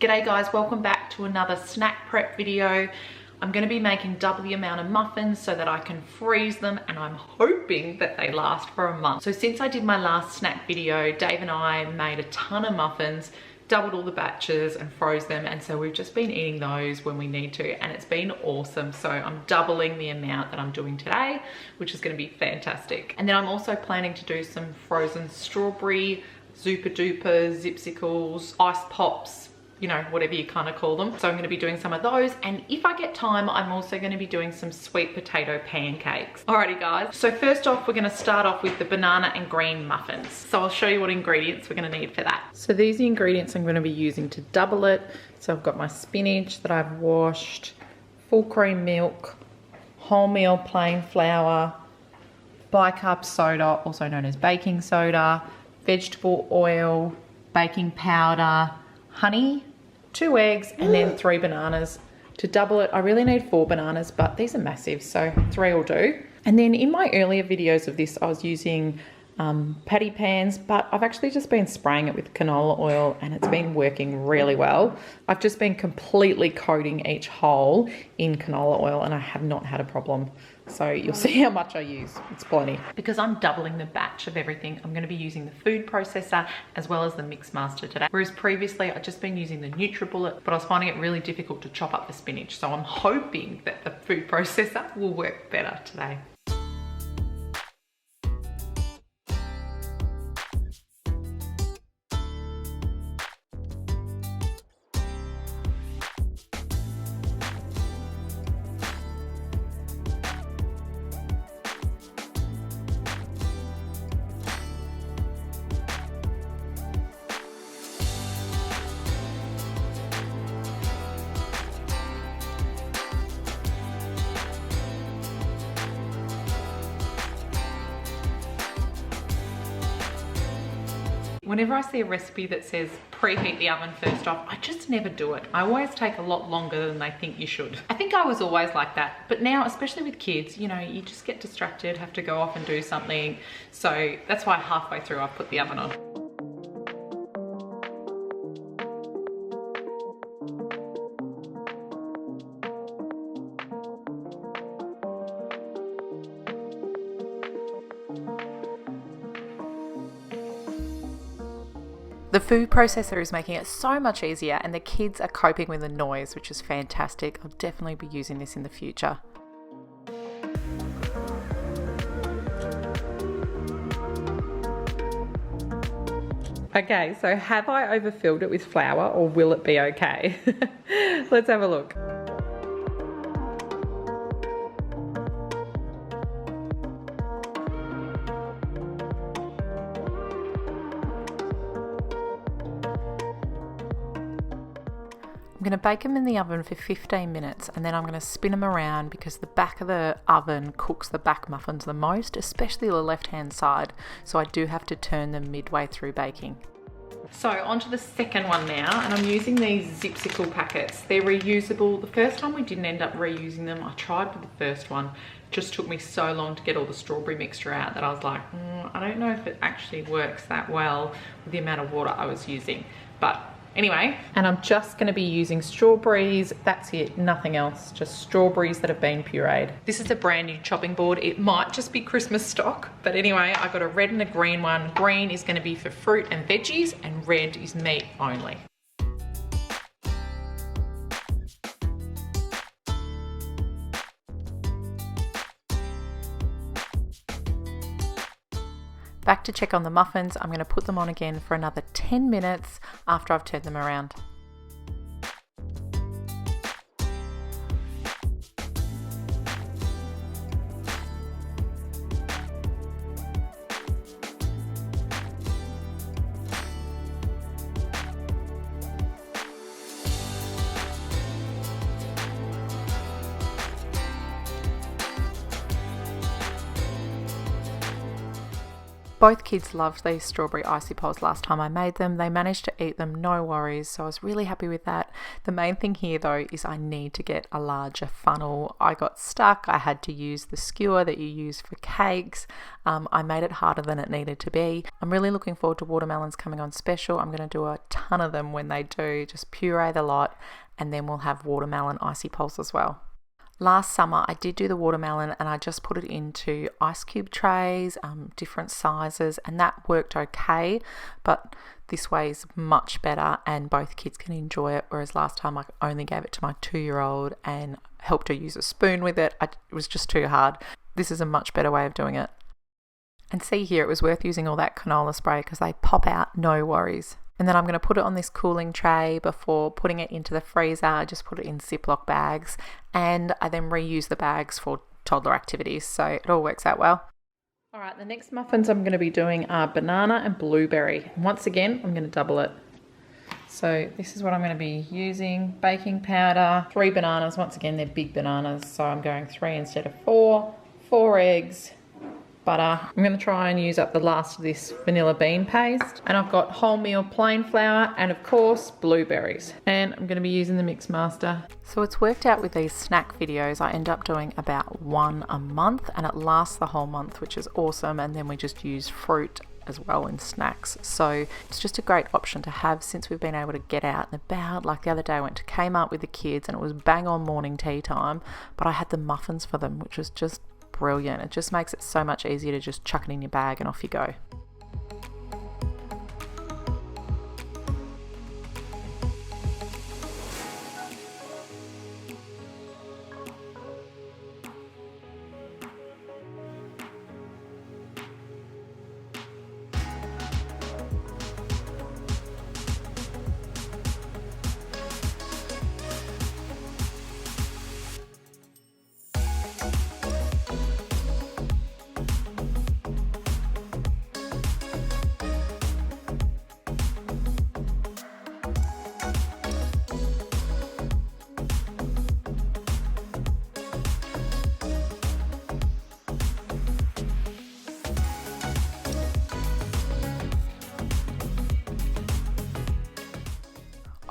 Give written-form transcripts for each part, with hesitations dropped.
G'day guys, welcome back to another snack prep video. I'm going to be making double the amount of muffins so that I can freeze them, and I'm hoping that they last for a month. So since I did my last snack video, Dave and I made a ton of muffins, doubled all the batches and froze them, and so we've just been eating those when we need to, and it's been awesome. So I'm doubling the amount that I'm doing today, which is going to be fantastic. And then I'm also planning to do some frozen strawberry Zupa Duper, Zipsicles, ice pops, you know, whatever you kind of call them. So I'm going to be doing some of those, and if I get time, I'm also going to be doing some sweet potato pancakes. Alrighty guys, so first off, we're going to start off with the banana and green muffins. So I'll show you what ingredients we're going to need for that. So these are the ingredients I'm going to be using to double it. So I've got my spinach that I've washed, full cream milk, wholemeal plain flour, bicarb soda, also known as baking soda, vegetable oil, baking powder, honey, 2 eggs, and then 3 bananas. To double it, I really need 4 bananas, but these are massive, so 3 will do. And then in my earlier videos of this, I was using patty pans, but I've actually just been spraying it with canola oil, and it's been working really well. I've just been completely coating each hole in canola oil, and I have not had a problem. So you'll see how much I use. It's plenty. Because I'm doubling the batch of everything, I'm going to be using the food processor as well as the mix master today. Whereas previously I'd just been using the NutriBullet, but I was finding it really difficult to chop up the spinach. So I'm hoping that the food processor will work better today. Whenever I see a recipe that says preheat the oven first off, I just never do it. I always take a lot longer than they think you should. I think I was always like that, but now, especially with kids, you know, you just get distracted, have to go off and do something. So that's why halfway through I've put the oven on. The food processor is making it so much easier, and the kids are coping with the noise, which is fantastic. I'll definitely be using this in the future. Okay, so have I overfilled it with flour, or will it be okay? Let's have a look. I'm going to bake them in the oven for 15 minutes, and then I'm going to spin them around because the back of the oven cooks the back muffins the most, especially the left hand side, so I do have to turn them midway through baking. So onto the second one now, and I'm using these Zipsicle packets. They're reusable. The first time we didn't end up reusing them. I tried with the first one. It just took me so long to get all the strawberry mixture out that I was like, I don't know if it actually works that well with the amount of water I was using. But anyway, and I'm just going to be using strawberries. That's it, nothing else, just strawberries that have been pureed. This is a brand new chopping board. It might just be Christmas stock, but anyway, I got a red and a green one. Green is going to be for fruit and veggies, and red is meat only. Back to check on the muffins. I'm going to put them on again for another 10 minutes after I've turned them around. Both kids loved these strawberry icy poles last time I made them. They managed to eat them, no worries, so I was really happy with that. The main thing here though is I need to get a larger funnel. I got stuck. I had to use the skewer that you use for cakes. I made it harder than it needed to be. I'm really looking forward to watermelons coming on special. I'm going to do a ton of them when they do, just puree the lot, and then we'll have watermelon icy poles as well. Last summer I did do the watermelon and I just put it into ice cube trays, different sizes, and that worked okay, but this way is much better and both kids can enjoy it, whereas last time I only gave it to my 2-year-old and helped her use a spoon with it. It was just too hard. This is a much better way of doing it. And see here, it was worth using all that canola spray because they pop out, no worries. And then I'm going to put it on this cooling tray before putting it into the freezer. I just put it in Ziploc bags and I then reuse the bags for toddler activities. So it all works out well. All right, the next muffins I'm going to be doing are banana and blueberry. Once again, I'm going to double it. So this is what I'm going to be using. Baking powder, 3 bananas. Once again, they're big bananas. So I'm going 3 instead of 4. 4 eggs. Butter. I'm going to try and use up the last of this vanilla bean paste, and I've got wholemeal plain flour and of course blueberries, and I'm going to be using the mix master. So it's worked out with these snack videos I end up doing about 1 a month and it lasts the whole month, which is awesome, and then we just use fruit as well in snacks. So it's just a great option to have since we've been able to get out and about. Like the other day I went to Kmart with the kids and it was bang on morning tea time, but I had the muffins for them, which was just brilliant. It just makes it so much easier to just chuck it in your bag and off you go.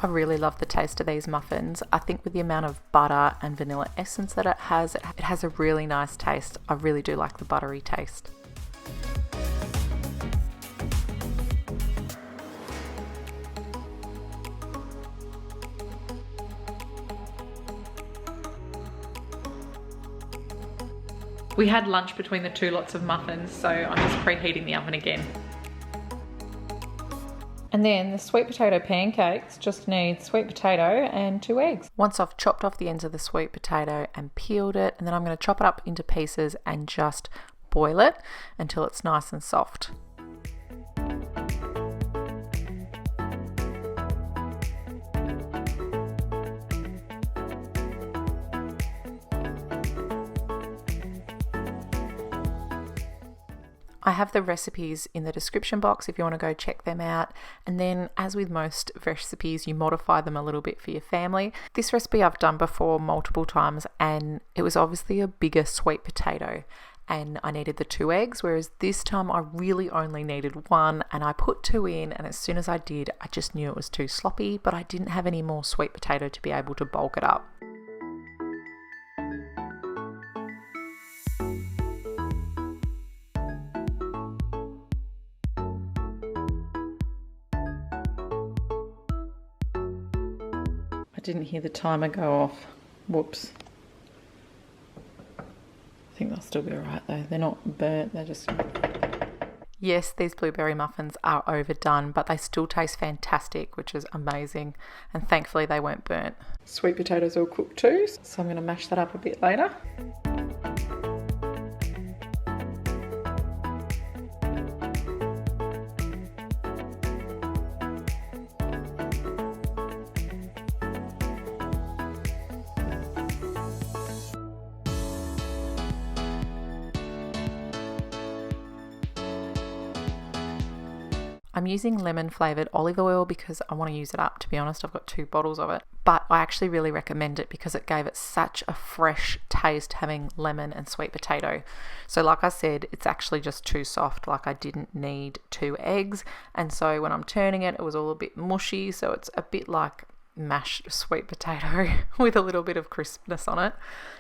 I really love the taste of these muffins. I think with the amount of butter and vanilla essence that it has a really nice taste. I really do like the buttery taste. We had lunch between the 2 lots of muffins, so I'm just preheating the oven again. And then the sweet potato pancakes just need sweet potato and 2 eggs. Once I've chopped off the ends of the sweet potato and peeled it, and then I'm going to chop it up into pieces and just boil it until it's nice and soft. I have the recipes in the description box if you want to go check them out. And then, as with most recipes, you modify them a little bit for your family. This recipe I've done before multiple times, and it was obviously a bigger sweet potato and I needed the 2 eggs, whereas this time I really only needed 1, and I put 2 in, and as soon as I did, I just knew it was too sloppy, but I didn't have any more sweet potato to be able to bulk it up. I didn't hear the timer go off. Whoops. I think they'll still be alright though. They're not burnt, they're just... Yes, these blueberry muffins are overdone, but they still taste fantastic, which is amazing. And thankfully they weren't burnt. Sweet potatoes all cooked too, so I'm going to mash that up a bit later. I'm using lemon flavored olive oil because I want to use it up, to be honest. I've got 2 bottles of it, but I actually really recommend it because it gave it such a fresh taste having lemon and sweet potato. So like I said, it's actually just too soft. Like I didn't need 2 eggs. And so when I'm turning it, it was all a bit mushy. So it's a bit like mashed sweet potato with a little bit of crispness on it.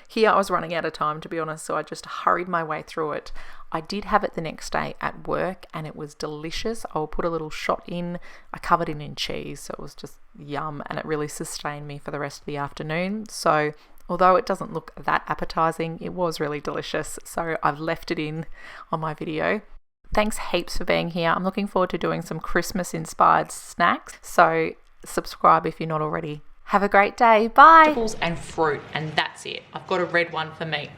Here I was running out of time, to be honest, so I just hurried my way through it. I did have it the next day at work and it was delicious. I'll put a little shot in. I covered it in cheese, so it was just yum, and it really sustained me for the rest of the afternoon. So although it doesn't look that appetizing, it was really delicious. So I've left it in on my video. Thanks heaps for being here. I'm looking forward to doing some Christmas inspired snacks. So subscribe if you're not already. Have a great day. Bye. Vegetables and fruit, and that's it. I've got a red one for me.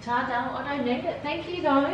Ta-da, I don't need it. Thank you though.